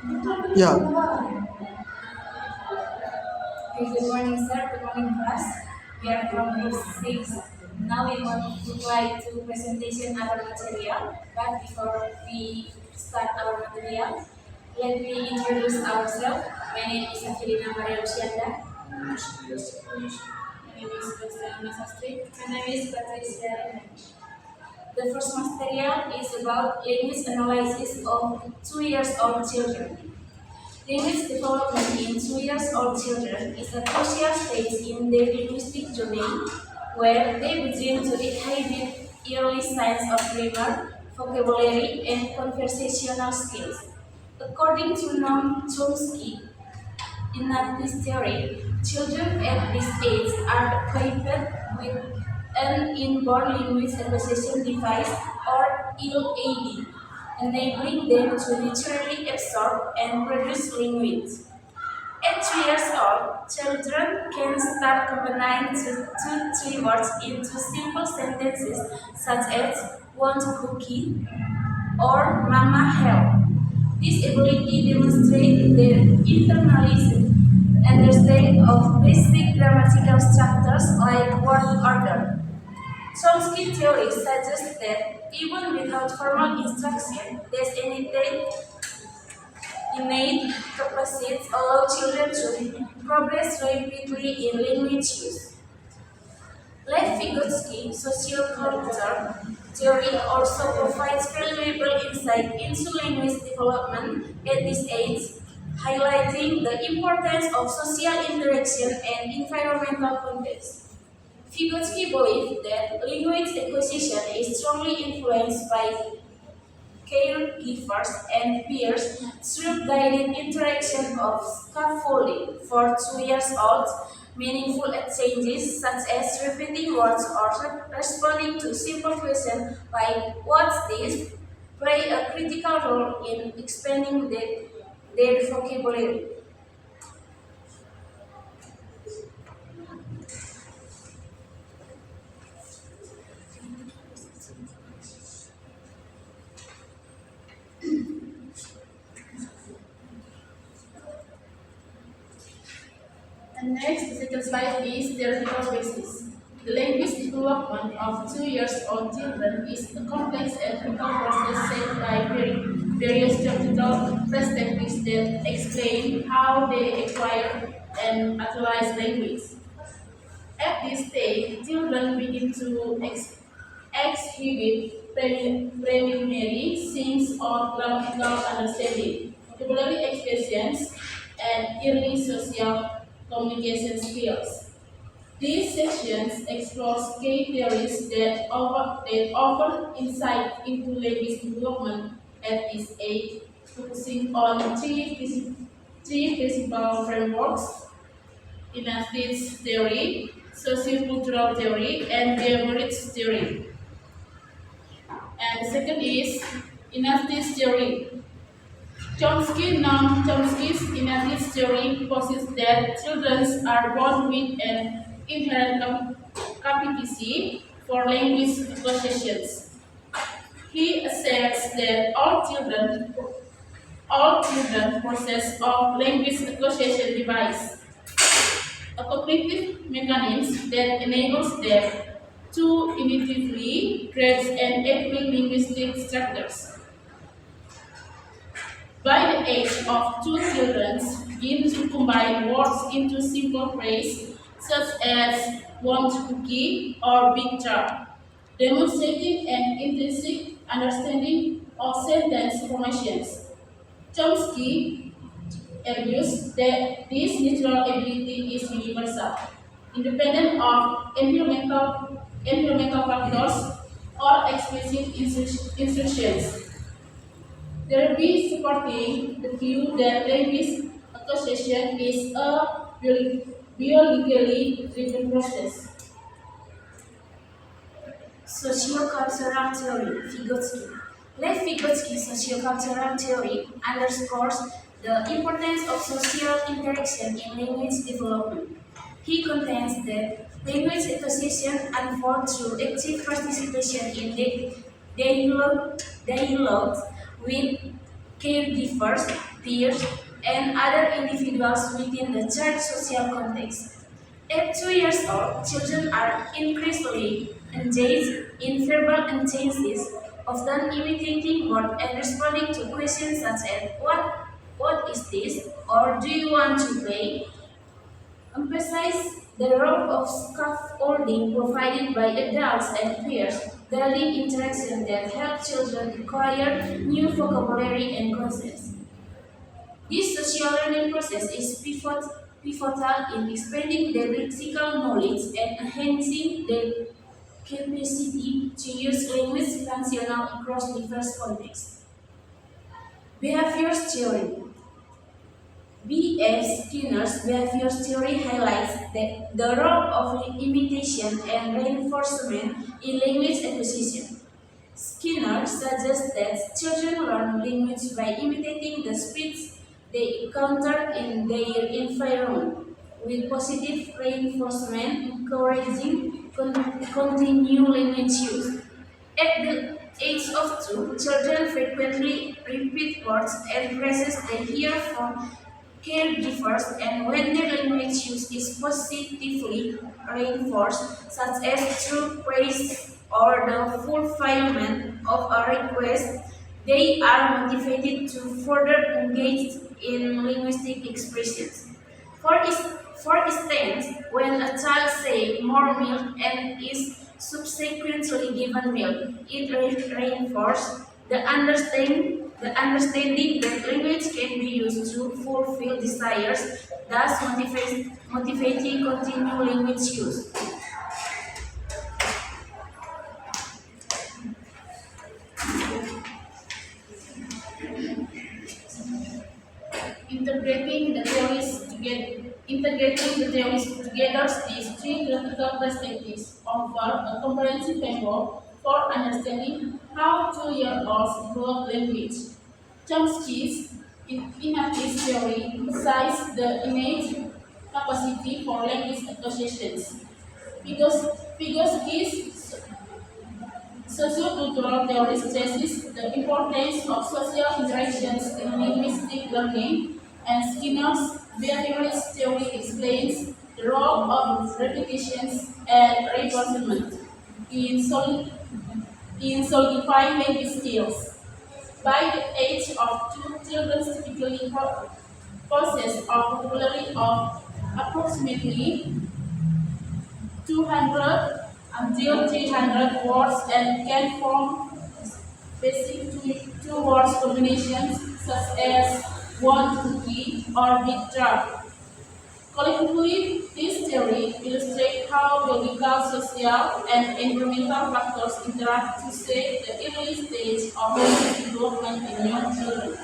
Yeah, Okay, good morning, sir. Good morning, class. We are from group 6. Now we would like to presentation our material. But before we start our material, let me introduce ourselves. My name is Afilina Maria Lucianda. My name is Rosanna Sastri. My name is Patricia. The first material is about language analysis of 2 years old children. Language development in 2 years old children is a crucial stage in their linguistic journey where they begin to exhibit early signs of grammar, vocabulary, and conversational skills. According to Noam Chomsky, in this theory, children at this age are equipped with an inborn language acquisition device or ELAD, enabling them to naturally absorb and produce language. At 2 years old, children can start combining two, three words into simple sentences such as want cookie or mama help. This ability demonstrates their internalized understanding of basic grammatical structures like word order. Chomsky theory suggests that even without formal instruction, these innate capacities allow children to progress rapidly in language use. Like Vygotsky, socioculture theory also provides valuable insight into language development at this age, highlighting the importance of social interaction and environmental context. Vygotsky believed that language acquisition is strongly influenced by caregivers and peers through guided interaction of scaffolding for 2 years olds, meaningful exchanges such as repeating words or responding to simple questions like what's this play a critical role in expanding their vocabulary. And next, the second slide is theoretical basis. The language development of 2 years old children is a complex ethical process shaped by various theoretical perspectives that explain how they acquire and utilize language. At this stage, children begin to exhibit preliminary signs of grammatical understanding, vocabulary expressions, and early social communication skills. These sections explore key theories that offer insight into language development at this age, focusing on three principal frameworks: Inatti's theory, sociocultural theory, and Beveridge's theory. And the second is Inatti's theory. Chomsky's Inatti's theory posits that children are born with an inherent capacity for language acquisitions. He asserts that all children possess of language acquisition device, a cognitive mechanism that enables them to intuitively grasp and apply linguistic structures. By the age of 2, children begin to combine words into simple phrases such as want cookie or big truck, demonstrating an intrinsic understanding of sentence formations. Chomsky argues that this natural ability is universal, independent of environmental factors or explicit instructions. There be supporting the view that language acquisition is a biologically driven process. Sociocultural theory, Vygotsky. Lev Vygotsky's sociocultural theory underscores the importance of social interaction in language development. He contends that language acquisition unfolds through active participation in dialogue with caregivers, peers, and other individuals within the church social context. At 2 years old, children are increasingly engaged in verbal exchanges, often imitating words and responding to questions such as what is this? Or do you want to play? Emphasize the role of scaffolding provided by adults and peers, daily interaction that help children acquire new vocabulary and concepts. This social learning process is pivotal in expanding their lexical knowledge and enhancing their capacity to use language functional across diverse contexts. Behavior theory. B.F. Skinner's behavior theory highlights the role of imitation and reinforcement in language acquisition. Skinner suggests that children learn language by imitating the speech they encounter in their environment, with positive reinforcement encouraging continued language use. At the age of 2, children frequently repeat words and phrases they hear from caregivers, and when their language use is positively reinforced, such as through praise or the fulfillment of a request, they are motivated to further engage in linguistic expressions. For instance, when a child says more milk and is subsequently given milk, it reinforces the understanding that language can be used to fulfill desires, thus motivating continued language use. Integrating the theories together, these three critical perspectives offer a comprehensive framework for understanding how 2-year-olds develop language. Chomsky's inactive theory emphasizes the innate capacity for language acquisitions. Vygotsky's sociocultural theory stresses the importance of social interactions in linguistic learning, and Skinner's behaviorist theory explains the role of repetitions and reinforcement in, in solidifying language skills. By the age of 2, children typically possess a vocabulary of approximately 200 until 300 words and can form basic two-word combinations such as one cookie or big truck. Collectively, this theory illustrates how biological, social, and environmental factors interact to shape the early stage of language development in young children.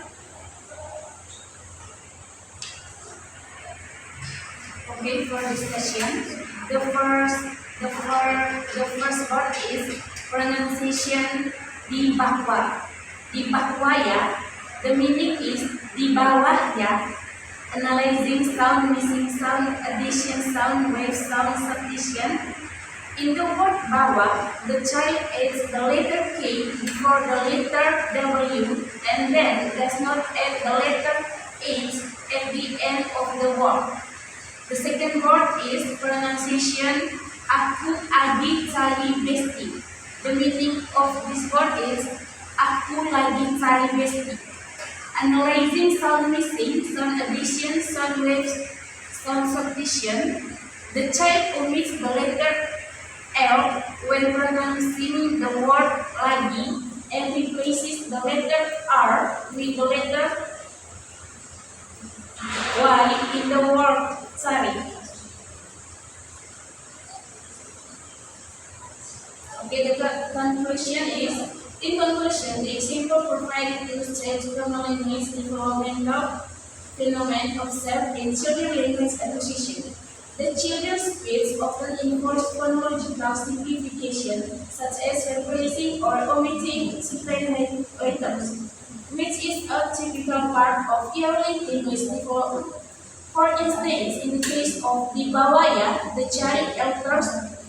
Okay, for this session, the first word is pronunciation di bawah. Di bawah ya. The meaning is di bawah ya. Analyzing sound, missing sound, addition sound, wave sound, subtraction. In the word bawah, the child adds the letter K before the letter W and then does not add the letter H at the end of the word. The second word is pronunciation aku lagi cari besti. The meaning of this word is aku lagi cari besti. Analyzing sound missing, sound addition, sound waves, sound subtraction. The child omits the letter L when pronouncing the word lagi and replaces the letter R with the letter Y in the word sorry. Okay, the conclusion is, in conclusion, the example provided illustrates common language developmental phenomenon observed in children language acquisition. The children's speech often involves phonological simplification, such as replacing or omitting separate letters, which is a typical part of early language development. For instance, in the case of di bawah, the child alters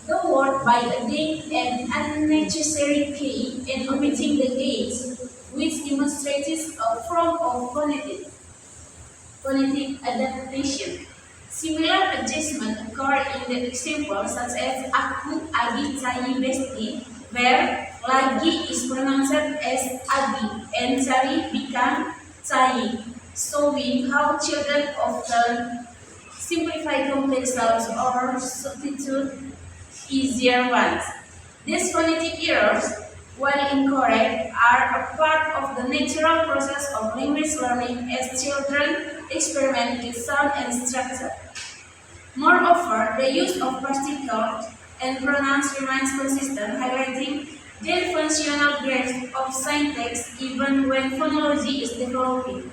the word by adding an unnecessary K and omitting the H. which demonstrates a form of phonetic adaptation. Similar adjustment occur in the example such as aku, agi, cari, besti, where lagi is pronounced as agi and cari become cai, showing how children often simplify complex sounds or substitute easier ones. These phonetic errors, while incorrect, are a part of the natural process of language learning as children experiment with sound and structure. Moreover, the use of particles and pronouns remains consistent, highlighting their functional grasp of syntax even when phonology is developing.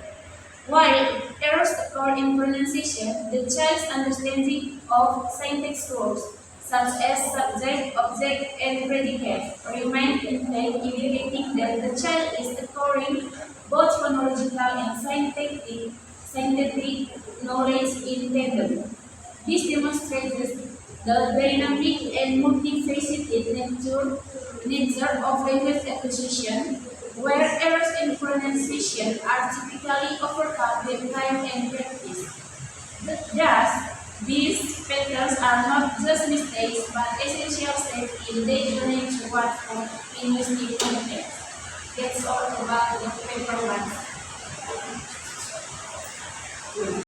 While errors occur in pronunciation, the child's understanding of syntax rules, such as subject, object, and predicate, remain intact, indicating that the child is acquiring both phonological and syntactic knowledge in tandem. This demonstrates the dynamic and multifaceted nature of language acquisition, where errors in pronunciation are typically overcome with time and practice. Thus, these patterns are not just mistakes but essential steps in their journey toward linguistic context. That's all about the paper one.